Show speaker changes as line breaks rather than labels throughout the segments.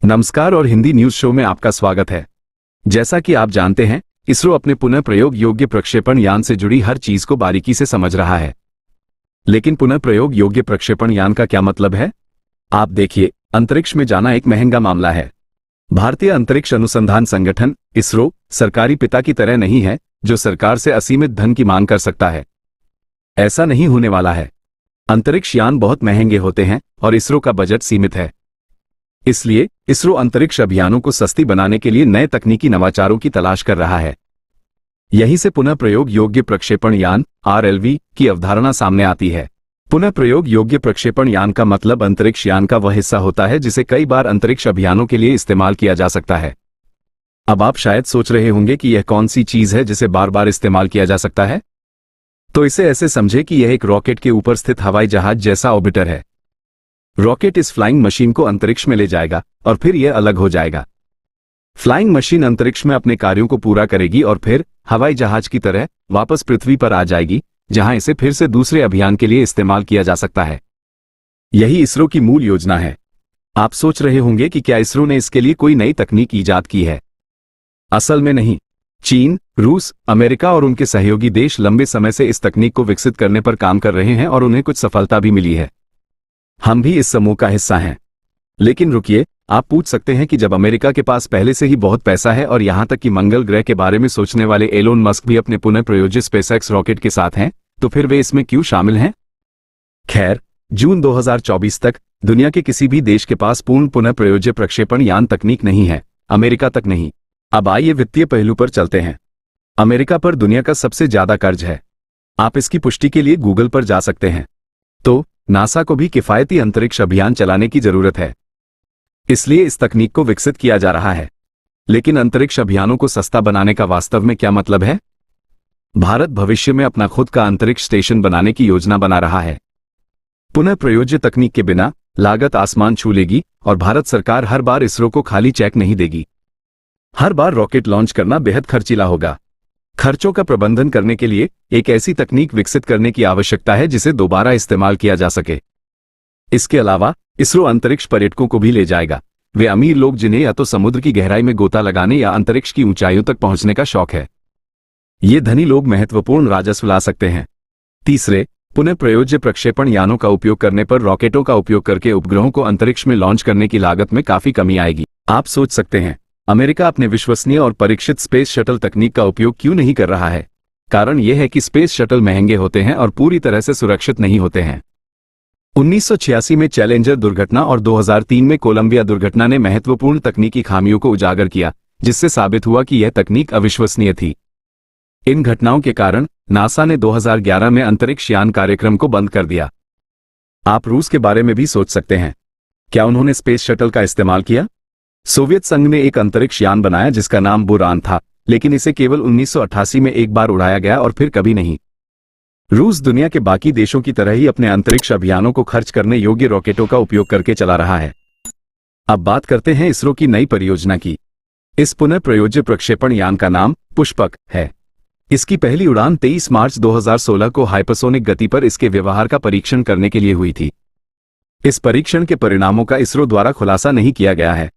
नमस्कार और Hindi news show में आपका स्वागत है। जैसा कि आप जानते हैं, इसरो अपने पुनः प्रयोग योग्य प्रक्षेपण यान से जुड़ी हर चीज को बारीकी से समझ रहा है। लेकिन पुनः प्रयोग योग्य प्रक्षेपण यान का क्या मतलब है? आप देखिए, अंतरिक्ष में जाना एक महंगा मामला है। भारतीय अंतरिक्ष अनुसंधान संगठन इसरो सरकारी पिता की तरह नहीं है जो सरकार से असीमित धन की मांग कर सकता है। ऐसा नहीं होने वाला है। अंतरिक्ष यान बहुत महंगे होते हैं और इसरो का बजट सीमित है। इसलिए इसरो अंतरिक्ष अभियानों को सस्ती बनाने के लिए नए तकनीकी नवाचारों की तलाश कर रहा है। यहीं से पुनः प्रयोग योग्य प्रक्षेपण यान RLV की अवधारणा सामने आती है। पुनः प्रयोग योग्य प्रक्षेपण यान का मतलब अंतरिक्ष यान का वह हिस्सा होता है जिसे कई बार अंतरिक्ष अभियानों के लिए इस्तेमाल किया जा सकता है। अब आप शायद सोच रहे होंगे कि यह कौन सी चीज है जिसे बार बार इस्तेमाल किया जा सकता है। तो इसे ऐसे समझे कि यह एक रॉकेट के ऊपर स्थित हवाई जहाज जैसा ऑर्बिटर है। रॉकेट इस फ्लाइंग मशीन को अंतरिक्ष में ले जाएगा और फिर यह अलग हो जाएगा। फ्लाइंग मशीन अंतरिक्ष में अपने कार्यों को पूरा करेगी और फिर हवाई जहाज की तरह वापस पृथ्वी पर आ जाएगी, जहां इसे फिर से दूसरे अभियान के लिए इस्तेमाल किया जा सकता है। यही इसरो की मूल योजना है। आप सोच रहे होंगे कि क्या इसरो ने इसके लिए कोई नई तकनीक ईजाद की है? असल में नहीं। चीन, रूस, अमेरिका और उनके सहयोगी देश लंबे समय से इस तकनीक को विकसित करने पर काम कर रहे हैं और उन्हें कुछ सफलता भी मिली है। हम भी इस समूह का हिस्सा हैं। लेकिन रुकिए, आप पूछ सकते हैं कि जब अमेरिका के पास पहले से ही बहुत पैसा है और यहां तक कि मंगल ग्रह के बारे में सोचने वाले एलोन मस्क भी अपने पुनः प्रायोजित स्पेसएक्स रॉकेट के साथ हैं, तो फिर वे इसमें क्यों शामिल हैं? खैर, जून 2024 तक दुनिया के किसी भी देश के पास पूर्ण पुनः प्रायोज्य प्रक्षेपण यान तकनीक नहीं है, अमेरिका तक नहीं। अब आइए वित्तीय पहलू पर चलते हैं। अमेरिका पर दुनिया का सबसे ज्यादा कर्ज है। आप इसकी पुष्टि के लिए गूगल पर जा सकते हैं। तो नासा को भी किफायती अंतरिक्ष अभियान चलाने की जरूरत है, इसलिए इस तकनीक को विकसित किया जा रहा है। लेकिन अंतरिक्ष अभियानों को सस्ता बनाने का वास्तव में क्या मतलब है? भारत भविष्य में अपना खुद का अंतरिक्ष स्टेशन बनाने की योजना बना रहा है। पुनः प्रयोज्य तकनीक के बिना लागत आसमान छू लेगी और भारत सरकार हर बार इसरो को खाली चेक नहीं देगी। हर बार रॉकेट लॉन्च करना बेहद खर्चीला होगा। खर्चों का प्रबंधन करने के लिए एक ऐसी तकनीक विकसित करने की आवश्यकता है जिसे दोबारा इस्तेमाल किया जा सके। इसके अलावा इसरो अंतरिक्ष पर्यटकों को भी ले जाएगा। वे अमीर लोग जिन्हें या तो समुद्र की गहराई में गोता लगाने या अंतरिक्ष की ऊंचाइयों तक पहुंचने का शौक है। ये धनी लोग महत्वपूर्ण राजस्व ला सकते हैं। तीसरे, पुनः प्रयोज्य प्रक्षेपण यानों का उपयोग करने पर रॉकेटों का उपयोग करके उपग्रहों को अंतरिक्ष में लॉन्च करने की लागत में काफी कमी आएगी। आप सोच सकते हैं, अमेरिका अपने विश्वसनीय और परीक्षित स्पेस शटल तकनीक का उपयोग क्यों नहीं कर रहा है? कारण यह है कि स्पेस शटल महंगे होते हैं और पूरी तरह से सुरक्षित नहीं होते हैं। 1986 में चैलेंजर दुर्घटना और 2003 में कोलंबिया दुर्घटना ने महत्वपूर्ण तकनीकी खामियों को उजागर किया, जिससे साबित हुआ कि यह तकनीक अविश्वसनीय थी। इन घटनाओं के कारण नासा ने 2011 में अंतरिक्ष यान कार्यक्रम को बंद कर दिया। आप रूस के बारे में भी सोच सकते हैं। क्या उन्होंने स्पेस शटल का इस्तेमाल किया? सोवियत संघ ने एक अंतरिक्ष यान बनाया जिसका नाम बुरान था, लेकिन इसे केवल 1988 में एक बार उड़ाया गया और फिर कभी नहीं। रूस दुनिया के बाकी देशों की तरह ही अपने अंतरिक्ष अभियानों को खर्च करने योग्य रॉकेटों का उपयोग करके चला रहा है। अब बात करते हैं इसरो की नई परियोजना की। इस पुनः प्रयोज्य प्रक्षेपण यान का नाम पुष्पक है। इसकी पहली उड़ान 23 मार्च 2016 को हाइपरसोनिक गति पर इसके व्यवहार का परीक्षण करने के लिए हुई थी। इस परीक्षण के परिणामों का इसरो द्वारा खुलासा नहीं किया गया है।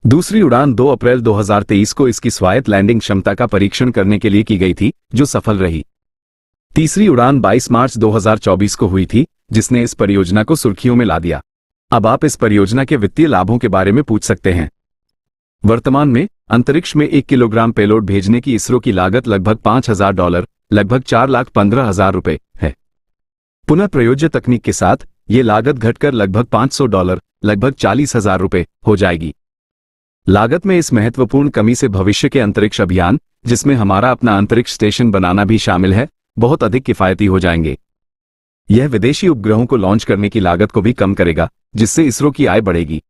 दूसरी उड़ान 2 अप्रैल 2023 को इसकी स्वायत्त लैंडिंग क्षमता का परीक्षण करने के लिए की गई थी, जो सफल रही। तीसरी उड़ान 22 मार्च 2024 को हुई थी, जिसने इस परियोजना को सुर्खियों में ला दिया। अब आप इस परियोजना के वित्तीय लाभों के बारे में पूछ सकते हैं। वर्तमान में अंतरिक्ष में 1 किलोग्राम पेलोड भेजने की इसरो की लागत लगभग $5,000, लगभग $4,15,000 है। पुनः प्रयोज्य तकनीक के साथ ये लागत घटकर लगभग $500, लगभग $40,000 हो जाएगी। लागत में इस महत्वपूर्ण कमी से भविष्य के अंतरिक्ष अभियान, जिसमें हमारा अपना अंतरिक्ष स्टेशन बनाना भी शामिल है, बहुत अधिक किफायती हो जाएंगे। यह विदेशी उपग्रहों को लॉन्च करने की लागत को भी कम करेगा, जिससे इसरो की आय बढ़ेगी।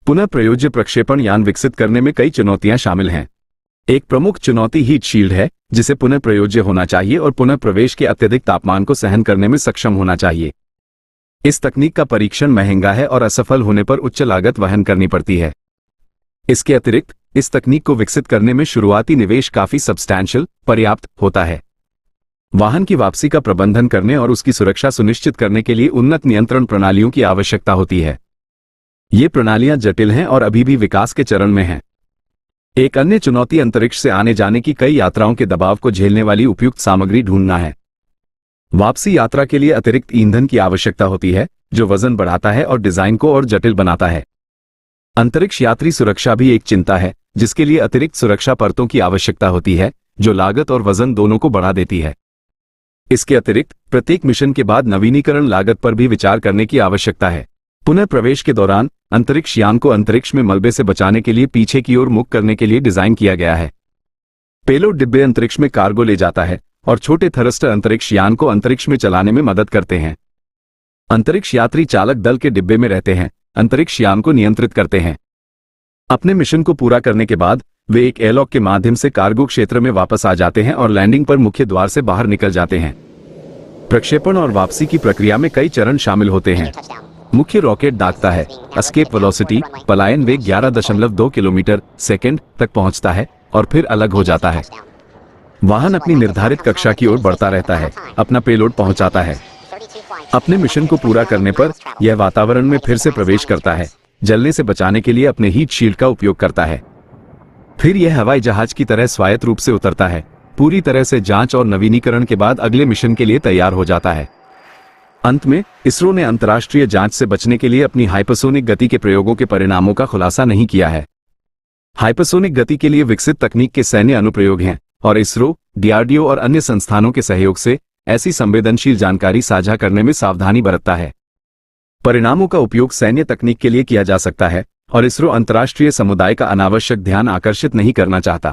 पुनः प्रयोज्य प्रक्षेपण यान विकसित करने में कई चुनौतियां शामिल हैं। एक प्रमुख चुनौती हीट शील्ड है, जिसे पुनः प्रयोज्य होना चाहिए और पुनः प्रवेश के अत्यधिक तापमान को सहन करने में सक्षम होना चाहिए। इस तकनीक का परीक्षण महंगा है और असफल होने पर उच्च लागत वहन करनी पड़ती है। इसके अतिरिक्त इस तकनीक को विकसित करने में शुरुआती निवेश काफी सब्सटैंशियल पर्याप्त होता है। वाहन की वापसी का प्रबंधन करने और उसकी सुरक्षा सुनिश्चित करने के लिए उन्नत नियंत्रण प्रणालियों की आवश्यकता होती है। ये प्रणालियां जटिल हैं और अभी भी विकास के चरण में हैं। एक अन्य चुनौती अंतरिक्ष से आने जाने की कई यात्राओं के दबाव को झेलने वाली उपयुक्त सामग्री ढूंढना है। वापसी यात्रा के लिए अतिरिक्त ईंधन की आवश्यकता होती है, जो वजन बढ़ाता है और डिजाइन को और जटिल बनाता है। अंतरिक्ष यात्री सुरक्षा भी एक चिंता है, जिसके लिए अतिरिक्त सुरक्षा परतों की आवश्यकता होती है, जो लागत और वजन दोनों को बढ़ा देती है। इसके अतिरिक्त प्रत्येक मिशन के बाद नवीनीकरण लागत पर भी विचार करने की आवश्यकता है। पुनः प्रवेश के दौरान अंतरिक्ष यान को अंतरिक्ष में मलबे से बचाने के लिए पीछे की ओर मुख करने के लिए डिजाइन किया गया है। पेलोड डिब्बे अंतरिक्ष में कार्गो ले जाता है और छोटे थरस्टर अंतरिक्ष यान को अंतरिक्ष में चलाने में मदद करते हैं। अंतरिक्ष यात्री चालक दल के डिब्बे में रहते हैं, अंतरिक्ष यान को नियंत्रित करते हैं। अपने मिशन को पूरा करने के बाद वे एक एयरलॉक के माध्यम से कार्गो क्षेत्र में वापस आ जाते हैं और लैंडिंग पर मुख्य द्वार से बाहर निकल जाते हैं। प्रक्षेपण और वापसी की प्रक्रिया में कई चरण शामिल होते हैं। मुख्य रॉकेट दागता है, एस्केप वेलोसिटी पलायन वेग 11.2 किलोमीटर सेकंड तक पहुंचता है और फिर अलग हो जाता है। वाहन अपनी निर्धारित कक्षा की ओर बढ़ता रहता है, अपना पेलोड पहुंचाता है। अपने मिशन को पूरा करने पर यह वातावरण में फिर से प्रवेश करता है, जलने से बचाने के लिए अपने हीट शील्ड का उपयोग करता है। फिर यह हवाई जहाज की तरह स्वायत्त रूप से उतरता है, पूरी तरह से जांच और नवीनीकरण के बाद अगले मिशन के लिए तैयार हो जाता है। अंत में इसरो ने अंतर्राष्ट्रीय जांच से बचने के लिए अपनी हाइपरसोनिक गति के प्रयोगों के परिणामों का खुलासा नहीं किया है। हाइपरसोनिक गति के लिए विकसित तकनीक के सैन्य अनुप्रयोग हैं और इसरो, डीआरडीओ और अन्य संस्थानों के सहयोग से ऐसी संवेदनशील जानकारी साझा करने में सावधानी बरतता है। परिणामों का उपयोग सैन्य तकनीक के लिए किया जा सकता है और इसरो अंतर्राष्ट्रीय समुदाय का अनावश्यक ध्यान आकर्षित नहीं करना चाहता।